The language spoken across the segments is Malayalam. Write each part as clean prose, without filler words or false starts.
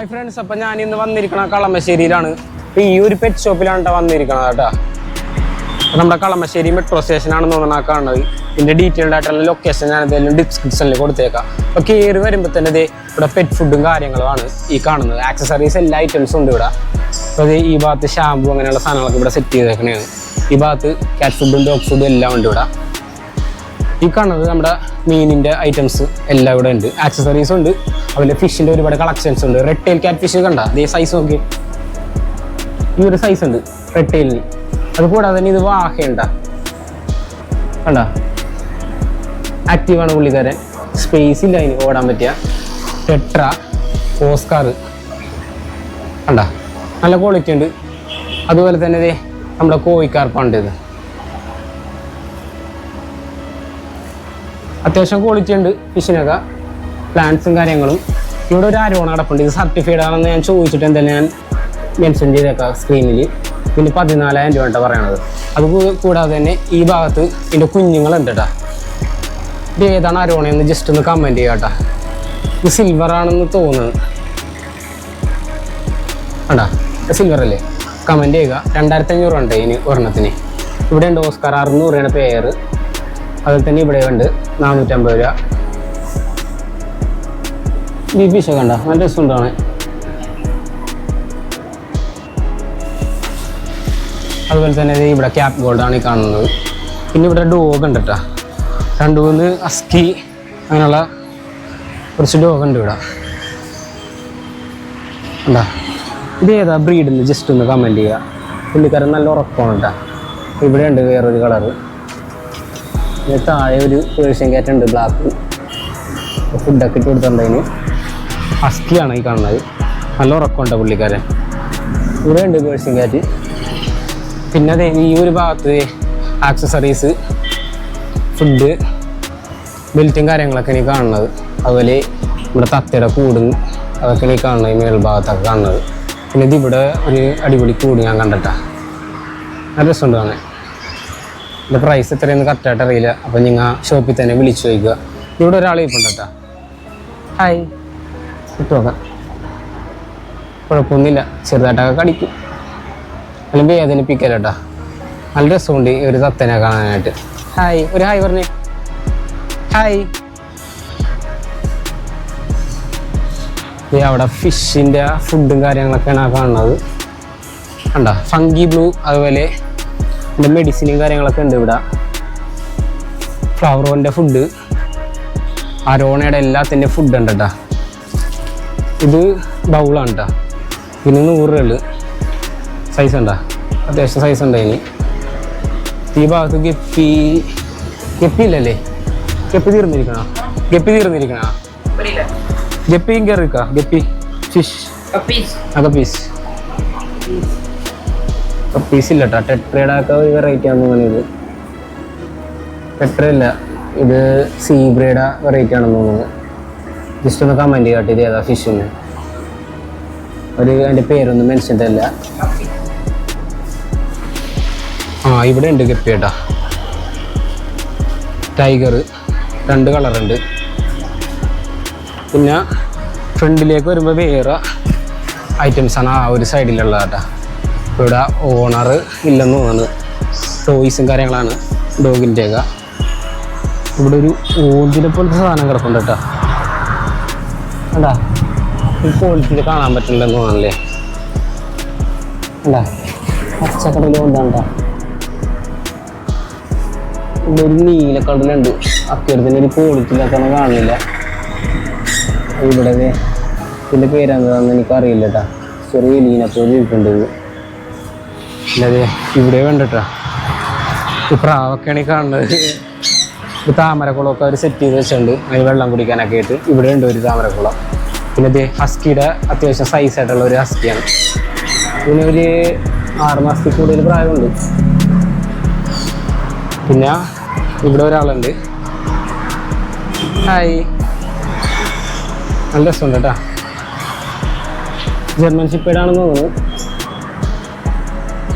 ഹായ് ഫ്രണ്ട്സ്, അപ്പം ഞാൻ ഇന്ന് വന്നിരിക്കണ കളമശ്ശേരിയിലാണ്. ഈ ഒരു പെറ്റ് ഷോപ്പിലാണ് വന്നിരിക്കണത് കേട്ടോ. നമ്മുടെ കളമശ്ശേരി മെട്രോ സ്റ്റേഷനാണെന്ന് തോന്നുന്നത് കാണുന്നത്. ഇതിൻ്റെ ഡീറ്റെയിൽഡ് ആയിട്ടുള്ള ലൊക്കേഷൻ ഞാൻ എന്തെങ്കിലും ഡിസ്ക്രിപ്ഷനിൽ കൊടുത്തേക്കാം. അപ്പോൾ കയറി വരുമ്പോൾ തന്നെ ഇവിടെ പെറ്റ് ഫുഡും കാര്യങ്ങളുമാണ് ഈ കാണുന്നത്. ആക്സസറീസ് എല്ലാ ഐറ്റംസും ഉണ്ട് ഇവിടെ. അപ്പോൾ ഈ ഭാഗത്ത് ഷാമ്പു അങ്ങനെയുള്ള സാധനങ്ങളൊക്കെ ഇവിടെ സെറ്റ് ചെയ്തേക്കണതാണ്. ഈ ഭാഗത്ത് കാറ്റ് ഫുഡും ഡോഗ് ഫുഡും എല്ലാം ഉണ്ട് ഇവിടെ. ഈ കാണുന്നത് നമ്മുടെ മീനിൻ്റെ ഐറ്റംസ് എല്ലാം ഇവിടെ ഉണ്ട്. ആക്സസറീസ് ഉണ്ട്, അതുപോലെ ഫിഷിൻ്റെ ഒരുപാട് കളക്ഷൻസ് ഉണ്ട്. റെഡ് ടൈൽ ക്യാറ്റ് ഫിഷ് കണ്ട അതേ സൈസ് നോക്കി, ഈ ഒരു സൈസ് ഉണ്ട് റെഡ് ടൈലിന്. അതുകൂടാതെ തന്നെ ഇത് വാഹയുണ്ട കണ്ട, ആക്റ്റീവാണ് പുള്ളിക്കാരൻ. സ്പേസ് ഇല്ല അതിന് ഓടാൻ പറ്റിയ. ടെട്ര ഓസ്കാർ കണ്ട, നല്ല ക്വാളിറ്റി ഉണ്ട്. അതുപോലെ തന്നെ ഇതേ നമ്മുടെ കോഴിക്കാർപ്പാണ്ട്. ഇത് അത്യാവശ്യം ക്വാളിറ്റി ഉണ്ട് ഫിഷിനൊക്കെ. പ്ലാന്റ്സും കാര്യങ്ങളും. ഇവിടെ ഒരു അരോണ കിടപ്പുണ്ട്. ഇത് സർട്ടിഫൈഡ് ആണെന്ന് ഞാൻ ചോദിച്ചിട്ട് എന്തായാലും ഞാൻ മെൻഷൻ ചെയ്തേക്കാം സ്ക്രീനിൽ. പിന്നെ 14,000 രൂപ കേട്ടോ പറയണത്. അത് കൂടാതെ തന്നെ ഈ ഭാഗത്ത് ഇതിൻ്റെ കുഞ്ഞുങ്ങളുണ്ട് കേട്ടോ. ഇത് ഏതാണ് അരോണയെന്ന് ജസ്റ്റ് ഒന്ന് കമൻറ്റ് ചെയ്യാം കേട്ടോ. ഇത് സിൽവർ ആണെന്ന് തോന്നുന്നത് കണ്ടാ, സിൽവർ അല്ലേ? കമൻറ്റ് ചെയ്യുക. 2,500 ഉണ്ട് ഇതിന് ഒരെണ്ണത്തിന്. ഇവിടെ ഉണ്ട് ഓസ്കാർ 600 രൂപയാണ് പെയർ. അതുപോലെ തന്നെ ഇവിടെ ഉണ്ട് 450 രൂപ. ഈ ഫിഷ് കണ്ട നല്ല രസമുണ്ടാണ്. അതുപോലെ തന്നെ ഇവിടെ ക്യാപ് ഗോൾഡാണ് ഈ കാണുന്നത്. പിന്നെ ഇവിടെ ഡോഗ് ഉണ്ട് കേട്ടോ. 2-3 അസ്കി അങ്ങനെയുള്ള കുറച്ച് ഡോഗ് ഉണ്ട് ഇവിടെ. എന്താ ഇത് ഏതാ ബ്രീഡിന്ന് ജസ്റ്റ് ഒന്ന് കമൻറ്റ് ചെയ്യുക. പുള്ളിക്കാരൻ നല്ല ഉറക്കമാണ് കേട്ടോ. ഇവിടെ ഉണ്ട് വേറൊരു കളറ്. താഴെ ഒരു പേർഷ്യൻ ക്യാറ്റ് ഉണ്ട് ബ്ലാക്ക്. ഫുഡൊക്കെ ഇട്ട് കൊടുത്തിട്ടുണ്ടതിന്. ഹസ്കിയാണ് ഈ കാണുന്നത്. നല്ല ഉറക്കമുണ്ട് പുള്ളിക്കാരൻ. ഇവിടെ ഉണ്ട് പേർഷ്യൻ ക്യാറ്റ്. പിന്നെ അതെ ഈ ഒരു ഭാഗത്ത് ആക്സസറീസ്, ഫുഡ്, ബെൽറ്റും കാര്യങ്ങളൊക്കെ എനിക്ക് കാണുന്നത്. അതുപോലെ ഇവിടെ തത്തയുടെ കൂടും അതൊക്കെ എനിക്ക് കാണുന്നത്. ഈ മേൽഭാഗത്തൊക്കെ കാണുന്നത്. പിന്നെ ഇതിവിടെ ഒരു അടിപൊളി കൂട് ഞാൻ കണ്ടിട്ടാ. നല്ല രസമുണ്ട് കാണാൻ. ഇതിൻ്റെ പ്രൈസ് എത്രയെന്ന് കറക്റ്റായിട്ട് അറിയില്ല. അപ്പം നിങ്ങൾ ഷോപ്പിൽ തന്നെ വിളിച്ചു ചോദിക്കുക. ഇവിടെ ഒരാൾ ഇപ്പം കേട്ടോ. ഹായ്, ഇട്ട് നോക്കാം. കുഴപ്പമൊന്നുമില്ല, ചെറുതായിട്ടൊക്കെ കടിക്കും. അല്ലെങ്കിൽ വേദനിപ്പിക്കല കേട്ടോ. നല്ല രസമുണ്ട് ഈ ഒരു തത്തനെ കാണാനായിട്ട്. ഹായ്, ഒരു ഹായ് പറഞ്ഞേ. ഹായ്. അവിടെ ഫിഷിൻ്റെ ഫുഡും കാര്യങ്ങളൊക്കെയാണ് കാണുന്നത്. കണ്ട ഫംഗി ബ്ലൂ, അതുപോലെ എൻ്റെ മെഡിസിനും കാര്യങ്ങളൊക്കെ ഉണ്ട് ഇവിടെ. ഫ്ലവറോൻ്റെ ഫുഡ്, അരോണയുടെ എല്ലാത്തിൻ്റെ ഫുഡ് ഉണ്ട് കേട്ടോ. ഇത് ബൗളാണ് കേട്ടോ. ഇതിന് 100 രൂപ സൈസ് ഉണ്ടോ? അത്യാവശ്യം സൈസ് ഉണ്ട് അതിന്. ഈ ഭാഗത്ത് ഗപ്പി ഇല്ലല്ലേ? ഗപ്പി തീർന്നിരിക്കണോ? ഗപ്പിയും കയറിക്കാ. ഗപ്പി ഫിഷ് കപ്പീസ് ഇല്ല കേട്ടോ. ടെട്രയുടെ ഒക്കെ ഒരു വെറൈറ്റി ആണെന്ന് തോന്നുന്നത്. ടെട്ര ഇല്ല, ഇത് സീബ്രയുടെ വെറൈറ്റി ആണെന്ന് തോന്നുന്നത്. ജസ്റ്റ് ഒന്ന് കമൻറ്റ് ചെയ്യാട്ടെ ഇത് ഏതാ ഫിഷിന്. അതിൻ്റെ പേരൊന്നും മെൻഷൻ ചെയ്തല്ല. ഇവിടെ ഉണ്ട് ഗപ്പി കേട്ടോ. ടൈഗർ 2 കളറുണ്ട്. പിന്നെ ഫ്രണ്ടിലേക്ക് വരുമ്പോൾ വേറെ ഐറ്റംസാണ് ആ ഒരു സൈഡിലുള്ള കേട്ടോ. ഇവിടെ ഓണർ ഇല്ലെന്ന് തോന്നുന്നത്. ടോയ്സും കാര്യങ്ങളാണ് ഡോഗിൻ്റെയൊക്കെ. ഇവിടെ ഒരു ഓതിനെ പോലത്തെ സാധനം കിടപ്പുണ്ട് കേട്ടോ. എന്താ ഈ ക്വാളിറ്റിയിൽ കാണാൻ പറ്റില്ലെന്ന് തോന്നല്ലേ? എന്താ പച്ചക്കടയിൽ കൊണ്ടാണ്ടാ. ഇവിടെ ഒരു നീല കളറിലുണ്ട്. അക്കരത്തിന് ഒരു ക്വാളിറ്റിയിലൊക്കെ കാണില്ല. ഇവിടെ ഇതിൻ്റെ പേരെന്താണെന്ന് എനിക്കറിയില്ല കേട്ടോ. ചെറിയ ലീനപ്പോൾ ഇരിക്കുന്നുണ്ട്. അല്ലാതെ ഇവിടെ വേണ്ടിട്ടാ ഈ പ്രാവൊക്കെയാണ് ഈ കാണുന്നത്. ഈ താമരക്കുളമൊക്കെ അവർ സെറ്റ് ചെയ്ത് വെച്ചിട്ടുണ്ട് അതിന് വെള്ളം കുടിക്കാനൊക്കെ ആയിട്ട്. ഇവിടെ ഉണ്ട് ഒരു താമരക്കുളം. പിന്നെ ഇത് ഹസ്കിയുടെ അത്യാവശ്യം സൈസായിട്ടുള്ള ഒരു ഹസ്കിയാണ്. ഇതിന് ഒരു 6 മാസത്തിൽ കൂടുതൽ പ്രായമുണ്ട്. പിന്നെ ഇവിടെ ഒരാളുണ്ട്. ഹായ്, നല്ല രസമുണ്ട് കേട്ടോ. ജർമ്മൻ ഷിപ്പേഡാണെന്ന് തോന്നുന്നു.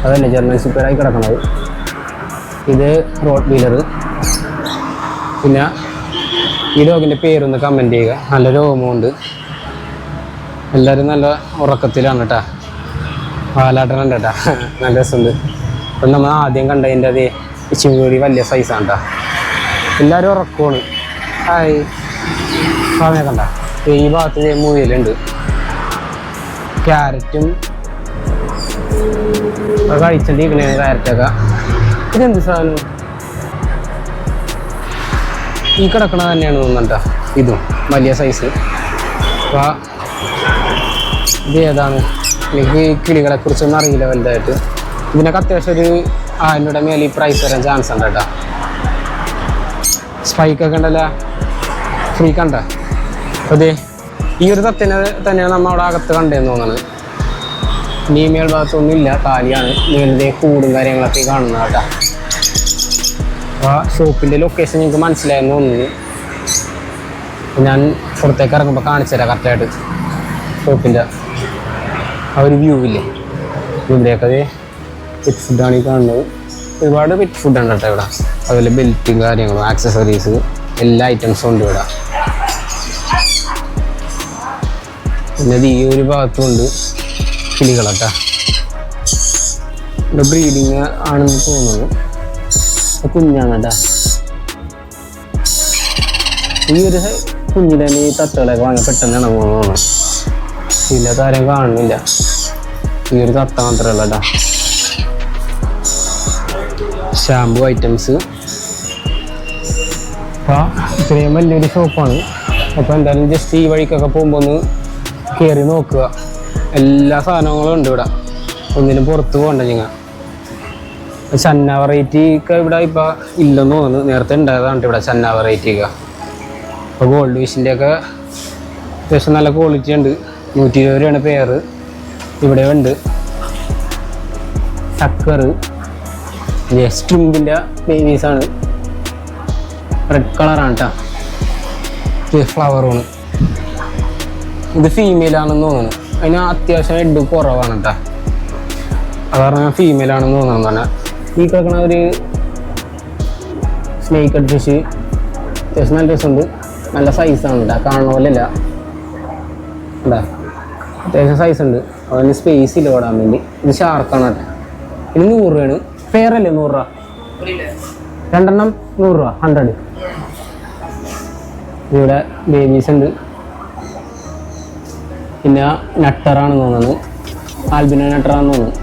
അതല്ലേ ജർമ്മൻ ഷിപ്പേഡായി കിടക്കണത്. ഇത് റോഡ് വീലർ. പിന്നെ ഈ ഡോഗിൻ്റെ പേരൊന്ന് കമൻറ്റ് ചെയ്യുക. നല്ല രോമമുണ്ട്. എല്ലാവരും നല്ല ഉറക്കത്തിലാണ് കേട്ടാ. വാലാട്ടനുണ്ട് കേട്ടാ. നല്ല രസമുണ്ട്. അപ്പം നമ്മൾ ആദ്യം കണ്ടതിൻ്റെ അതേ ഇച്ചിരി കൂടി വലിയ സൈസാണ് കേട്ടോ. എല്ലാവരും ഉറക്കമാണ്. ഹായ് പറഞ്ഞ കണ്ട. ഈ ഭാഗത്ത് മുയലുണ്ട്. ക്യാരറ്റും കഴിച്ചിട്ടിരിക്കണേ ക്യാരറ്റൊക്കെ. ഇതെന്ത് സാധനം? ഈ കിടക്കണ തന്നെയാണ് തോന്നുന്നുണ്ടോ ഇതും വലിയ സൈസ്. അപ്പോൾ ഇത് ഏതാണ്? എനിക്ക് കിളികളെ കുറിച്ചൊന്നും അറിയില്ല വലുതായിട്ട്. ഇതിനൊക്കെ അത്യാവശ്യം ഒരു 1000 രൂപ മേലെ ഈ പ്രൈസ് വരാൻ ചാൻസ് ഉണ്ട് കേട്ടോ. സ്പൈക്കൊക്കെ ഉണ്ടല്ലോ, ഫ്രീ കണ്ട. അപ്പോൾ അതെ ഈ ഒരു തത്തിനെ തന്നെയാണ് നമ്മൾ അവിടെ അകത്ത് കണ്ടതെന്ന് തോന്നുന്നത്. ഇനി മേൽ ഭാഗത്തൊന്നും ഇല്ല, കാലിയാണ്. മേലിൻ്റെ കൂടും കാര്യങ്ങളൊക്കെ കാണുന്നത് കേട്ടോ. അപ്പോൾ ഷോപ്പിൻ്റെ ലൊക്കേഷൻ നിങ്ങൾക്ക് മനസ്സിലായെന്ന് തോന്നുന്നു. ഞാൻ പുറത്തേക്ക് ഇറങ്ങുമ്പോൾ കാണിച്ചു തരാം കറക്റ്റായിട്ട് ഷോപ്പിൻ്റെ ആ ഒരു വ്യൂ ഇല്ലേ. ഇവിടെയൊക്കെ അത് പെറ്റ് ഫുഡാണ് ഈ കാണുന്നത്. ഒരുപാട് പെറ്റ് ഫുഡാണ് കേട്ടോ ഇവിടെ. അതുപോലെ ബെൽറ്റും കാര്യങ്ങളും ആക്സസറീസ് എല്ലാ ഐറ്റംസും ഉണ്ട് ഇവിടെ. പിന്നെ ഈ ഒരു ഭാഗത്തുമുണ്ട് കിളികളാട്ടാ. ഇവിടെ ബ്രീഡിങ് ആണെന്ന് തോന്നുന്നു. കുഞ്ഞാണ് കേട്ടാ. ഈ ഒരു കുഞ്ഞിലെ ഈ തത്തകളൊക്കെ വാങ്ങി പെട്ടെന്ന് ഇണങ്ങുമെന്ന് തോന്നുന്നു. ഇതിൻ്റെ കാര്യം കാണുന്നില്ല. ഈ ഒരു തത്ത മാത്രമല്ല കേട്ടാ. Shampoo items. അപ്പോൾ ഇത്രയും വലിയൊരു ഷോപ്പാണ്. അപ്പോൾ എന്തായാലും ജസ്റ്റ് ഈ വഴിക്കൊക്കെ പോകുമ്പോൾ ഒന്ന് കയറി നോക്കുക. എല്ലാ സാധനങ്ങളും ഉണ്ട് ഇവിടെ. ഒന്നിനും പുറത്ത് പോകണ്ട. നിങ്ങൾ ചന്ന വെറൈറ്റി ഒക്കെ ഇവിടെ ഇപ്പോൾ ഇല്ലെന്ന് തോന്നുന്നു. നേരത്തെ ഉണ്ടായതാണ് ഇവിടെ ചന്ന വെറൈറ്റി ഒക്കെ. അപ്പോൾ ഗോൾഡ് ഫിഷിൻ്റെ ഒക്കെ അത്യാവശ്യം നല്ല ക്വാളിറ്റി ഉണ്ട്. 120 രൂപയാണ് പെയർ. ഇവിടെ ഉണ്ട് ചക്കർ, സ്ട്രിമ്പിൻ്റെ ബേബീസാണ്. റെഡ് കളറാണ് കേട്ടോ. ഫ്ലവറാണ്. ഇത് ഫീമെയിലാണെന്ന് തോന്നുന്നു. അതിന് അത്യാവശ്യം ഹെഡ് കുറവാണ് കേട്ടോ. അത് പറഞ്ഞാൽ ഫീമെയിലാണെന്ന് തോന്നുന്നു. പറഞ്ഞാൽ ഈ കിടക്കണ ഒരു സ്നേക്ക് ഹെഡ് ഫിഷ് അത്യാവശ്യം നല്ല രസമുണ്ട്. നല്ല സൈസാണ് കേട്ടോ. കാണുന്ന പോലെ അല്ല കേട്ടോ. അത്യാവശ്യം സൈസ് ഉണ്ട്. അതിന് സ്പേസ് ഇല്ല ഓടാൻ വേണ്ടി. ഇത് ഷാർക്കാണ് കേട്ടോ. ഇത് 100 രൂപയാണ്. പെയറല്ലേ 100 രൂപ? രണ്ടെണ്ണം 100 രൂപ, 100. ഇവിടെ ബേബീസ് ഉണ്ട്. പിന്നെ നട്ടറാണെന്ന് തോന്നുന്നു. ആൽബിനോ നട്ടറാണെന്ന് തോന്നുന്നു.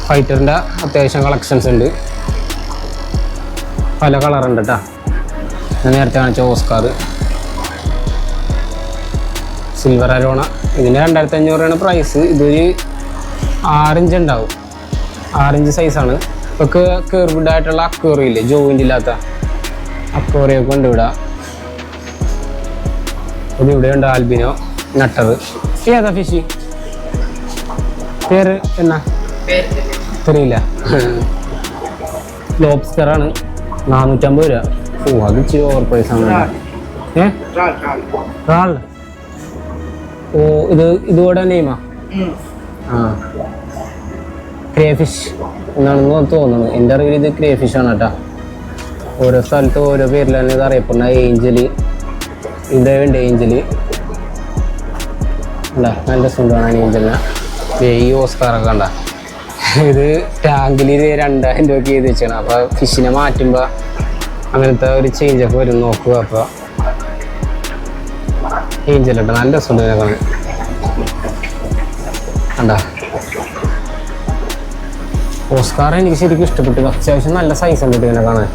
ഫൈറ്ററിൻ്റെ അത്യാവശ്യം കളക്ഷൻസ് ഉണ്ട്. പല കളറുണ്ട് കേട്ടോ. ഞാൻ നേരത്തെ കാണിച്ച ഓസ്കാർ, സിൽവർ അരോണ. ഇതിന് 2500 രൂപയാണ് പ്രൈസ്. ഇതൊരു 6 ഇഞ്ച് ഉണ്ടാവും. 6 ഇഞ്ച് സൈസാണ്. ഇപ്പോൾ കെർവ്ഡ് ആയിട്ടുള്ള അക്വേറിയം ഇല്ലേ, ജോയിൻ്റ് ഇല്ലാത്ത അക്വേറിയൊക്കെ ഉണ്ട് ഇവിടെ. ഇത് ഇവിടെയുണ്ട് ആൽബിനോ നട്ടർ. ഏതാ ഫിഷ് പേര്? എന്നാ അറിയില്ല. ലോബ്സ്റ്ററാണ്. 450 രൂപ. ഓ, അത് ഇച്ചിരി ഓവർ പ്രൈസ് ആണ്. റാൾ. ഓ, ഇതുകൂടെ നെയ്മാ? ആ, ക്രേ ഫിഷ് എന്നാണെന്ന് തോന്നുന്നു. എൻ്റെ അറിവിൽ ഇത് ക്രേ ഫിഷാണ് കേട്ടോ. ഓരോ സ്ഥലത്ത് ഓരോ പേരിലാണ് ഇത് അറിയപ്പെടുന്നത്. ഏഞ്ചല്, ഇവിടെ ഉണ്ട് ഏഞ്ചല്. അല്ല, നല്ല രസമുണ്ടാണ് ഏഞ്ചലിനെ. ഈ ഓസ്കാറൊക്കെ കണ്ട. ഇത് ടാങ്കിൽ 2000 രൂപയ്ക്ക് ചെയ്ത് വെച്ചാണ്. അപ്പോൾ ഫിഷിനെ മാറ്റുമ്പോൾ അങ്ങനത്തെ ഒരു ചേഞ്ചൊക്കെ വരും നോക്കുക. അപ്പോൾ ഏഞ്ചലുണ്ട്. നല്ല രസമുണ്ട് ഇതിനെ കാണാൻ. കണ്ട ഓസ്കാർ എനിക്ക് ശരിക്കും ഇഷ്ടപ്പെട്ടു. അത്യാവശ്യം നല്ല സൈസ് ഉണ്ട് ഇതിനെ കാണാൻ.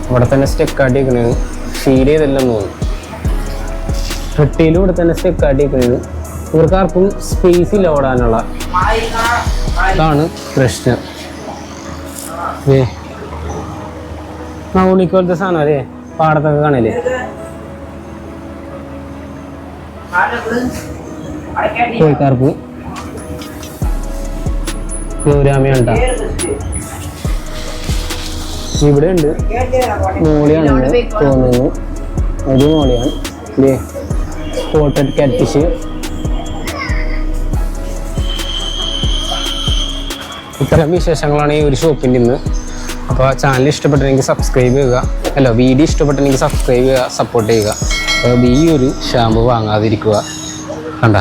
ഇവിടെ തന്നെ സ്റ്റെക്കാട്ടി വെക്കണത് ഫീൽ ചെയ്തെല്ലാം തോന്നുന്നു. ട്രിട്ടിയിലും ഇവിടെ തന്നെ സ്റ്റെക്കാട്ടി വെക്കണത്. ഇവർക്കാർക്കും സ്പേസ് ഇല്ല ഓടാനുള്ള. അതാണ് പ്രശ്നം. നൗണിക്കോലത്തെ സാധനം അല്ലേ പാടത്തൊക്കെ കാണല്ലേ. കോഴിക്കാർക്ക് ഗൗരാമിയുണ്ട. ഇവിടെ ഉണ്ട് മോളിയാണെന്ന് തോന്നുന്നു. ഒരു മോളിയാണ്. സ്പോട്ടഡ് കാറ്റ് ഫിഷ്. ഇത്തരം വിശേഷങ്ങളാണ് ഈ ഒരു ഷോപ്പിൻ്റെ ഇന്ന്. അപ്പോൾ ചാനൽ ഇഷ്ടപ്പെട്ടെങ്കിൽ സബ്സ്ക്രൈബ് ചെയ്യുക, അല്ല വീഡിയോ ഇഷ്ടപ്പെട്ടെങ്കിൽ സബ്സ്ക്രൈബ് ചെയ്യുക, സപ്പോർട്ട് ചെയ്യുക. അപ്പോൾ ഈ ഒരു ഷാമ്പു വാങ്ങാതിരിക്കുക. കണ്ട,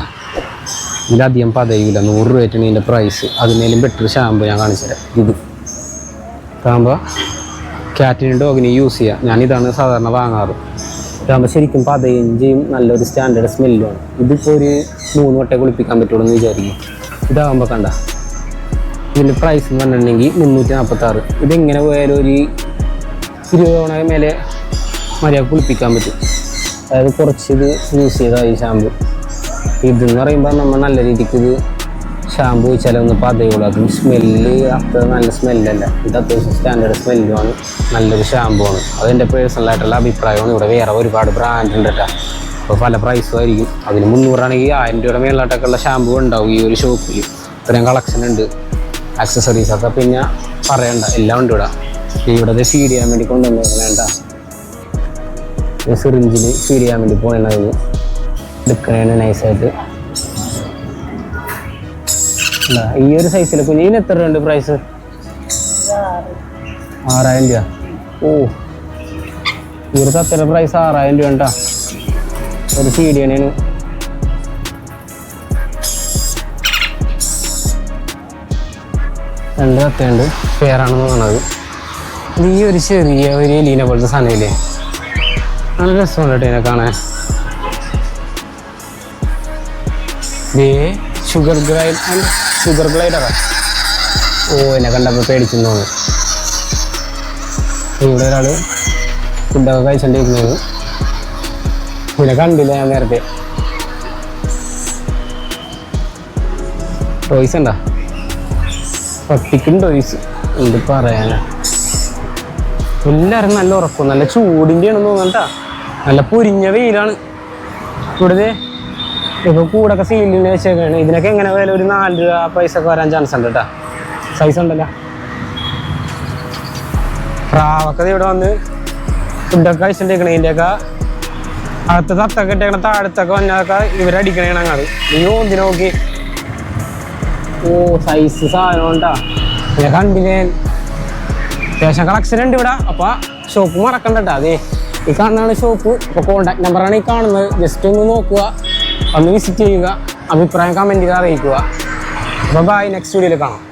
ഇതിലധികം പതയില്ല, 100 രൂപയായിട്ടാണ് ഇതിൻ്റെ പ്രൈസ്. അതിനേലും ബെറ്റർ ഷാമ്പു ഞാൻ കാണിച്ചു തരാം. ഇത് ഇതാകുമ്പോൾ ക്യാറ്റിനും ഡോഗിനും യൂസ് ചെയ്യാം. ഞാനിതാണ് സാധാരണ വാങ്ങാറ്. ഇതാകുമ്പോൾ ശരിക്കും പതയും ചെയ്യും, നല്ലൊരു സ്റ്റാൻഡേർഡ് സ്മെല്ലുമാണ്. ഇതിപ്പോൾ ഒരു 3 വട്ടം കുളിപ്പിക്കാൻ പറ്റുള്ളൂ എന്ന് വിചാരിക്കും. ഇതാകുമ്പോൾ കണ്ട, ഇതിൻ്റെ പ്രൈസ് എന്ന് പറഞ്ഞിട്ടുണ്ടെങ്കിൽ 346. ഇതെങ്ങനെ പോയാലും ഒരു 20 തവണ മേലെ മര്യാദ കുളിപ്പിക്കാൻ പറ്റും. അതായത് കുറച്ച് ഇത് യൂസ് ചെയ്താൽ ഈ ഷാമ്പു. ഇതെന്ന് പറയുമ്പോൾ നമ്മൾ നല്ല രീതിക്ക് ഇത് ഷാമ്പു വെച്ചാൽ ഒന്ന് പതയുള്ളൂ. അതും സ്മെല്ല് അത്ര നല്ല സ്മെല്ലല്ല. ഇത് അത്യാവശ്യം സ്റ്റാൻഡേർഡ് സ്മെല്ലുമാണ്, നല്ലൊരു ഷാമ്പു ആണ്. അതെൻ്റെ പേഴ്സണലായിട്ടുള്ള അഭിപ്രായമാണ്. ഇവിടെ വേറെ ഒരുപാട് ബ്രാൻഡ് ഉണ്ട് കേട്ടോ. അപ്പോൾ പല പ്രൈസും ആയിരിക്കും. അതിന് 300 ആണെങ്കിൽ 1000 രൂപയുടെ മേളിലോട്ടൊക്കെ ഉള്ള ഷാമ്പു ഉണ്ടാവും ഈ ഒരു ഷോപ്പിൽ. ഇത്രയും കളക്ഷൻ ഉണ്ട്. ആക്സസറീസൊക്കെ പിന്നെ പറയണ്ട, എല്ലാം ഉണ്ട് ഇവിടെ. ഇവിടെ ഫീഡ് ചെയ്യാൻ വേണ്ടി കൊണ്ടുവന്നേക്കണേണ്ട, സിറിഞ്ചിൽ ഫീഡ് ചെയ്യാൻ വേണ്ടി പോകണത് എടുക്കണേണ് നൈസായിട്ട്. ഈ ഒരു സൈസിൽ കുഞ്ഞിന് എത്ര രൂപ പ്രൈസ്? 6000 രൂപ. ഓ, ഇവിടുത്തെ അത്ര പ്രൈസ് 6000 രൂപ കേട്ടോ ഒരു ഫീഡ് ചെയ്യണേന്. രണ്ട് കത്തയുണ്ട്, പേരാണെന്ന് തോന്നുന്നത്. ഈ ഒരു ചെറിയ ഒരു എലീനെ പോലത്തെ സാധനമില്ലേ, നല്ല രസമുണ്ട് കേട്ടോ ഇതിനെ കാണാൻ. ഷുഗർ ഗ്ലൈഡറാ. ഓ, എന്നെ കണ്ടപ്പോൾ പേടിച്ചെന്ന് തോന്നുന്നു. ഇവിടെ ഒരാൾ ഫുഡൊക്കെ കഴിച്ചോണ്ടിരിക്കുന്നത് ഇതിനെ കണ്ടില്ല ഞാൻ നേരത്തെ. ടോയ്സ് ഉണ്ടോ? പട്ടിക്കും ടോയ്സ് എന്ത് പറയാനാ. എല്ലാവരും നല്ല ഉറക്കും, നല്ല ചൂടിൻ്റെ ആണെന്ന് തോന്നണ്ടാ. നല്ല പൊരിഞ്ഞ വെയിലാണ് ഇവിടുത്തെ. ഇപ്പോൾ കൂടൊക്കെ സീലിന് വെച്ചേക്കാണ്. ഇതിനൊക്കെ എങ്ങനെ പോയാലും ഒരു 4 രൂപ പൈസ ഒക്കെ വരാൻ ചാൻസ് ഉണ്ട് കേട്ടോ. സൈസ് ഉണ്ടല്ലോ. പ്രാവൊക്കെ ഇവിടെ വന്ന് ഫുഡൊക്കെ കഴിച്ചിട്ടേക്കണേ. ഇതിൻ്റെയൊക്കെ അകത്ത് തത്തൊക്കെ ഇട്ടേക്കണ താഴത്തൊക്കെ വന്നതൊക്കെ ഇവരടിക്കണേണ് അങ്ങാട്. നീ ഓന്തി നോക്കി. ഓ, സൈസ് സാധനം ഉണ്ടാ. ഞാൻ കണ്ടില്ലേ, അത്യാവശ്യം കളക്ഷൻ ഉണ്ട് ഇവിടെ. അപ്പോൾ ഷോപ്പ് മറക്കണ്ട കേട്ടോ. അതെ, ഈ കാണുന്നതാണ് ഷോപ്പ്. അപ്പോൾ കോൺടാക്ട് നമ്പറാണ് ഈ കാണുന്നത്. ജസ്റ്റ് ഒന്ന് നോക്കുക, ഒന്ന് വിസിറ്റ് ചെയ്യുക, അഭിപ്രായം കമൻറ്റ് ചെയ്ത് അറിയിക്കുക. അപ്പോൾ ബൈ, നെക്സ്റ്റ് വീഡിയോയിൽ കാണാം.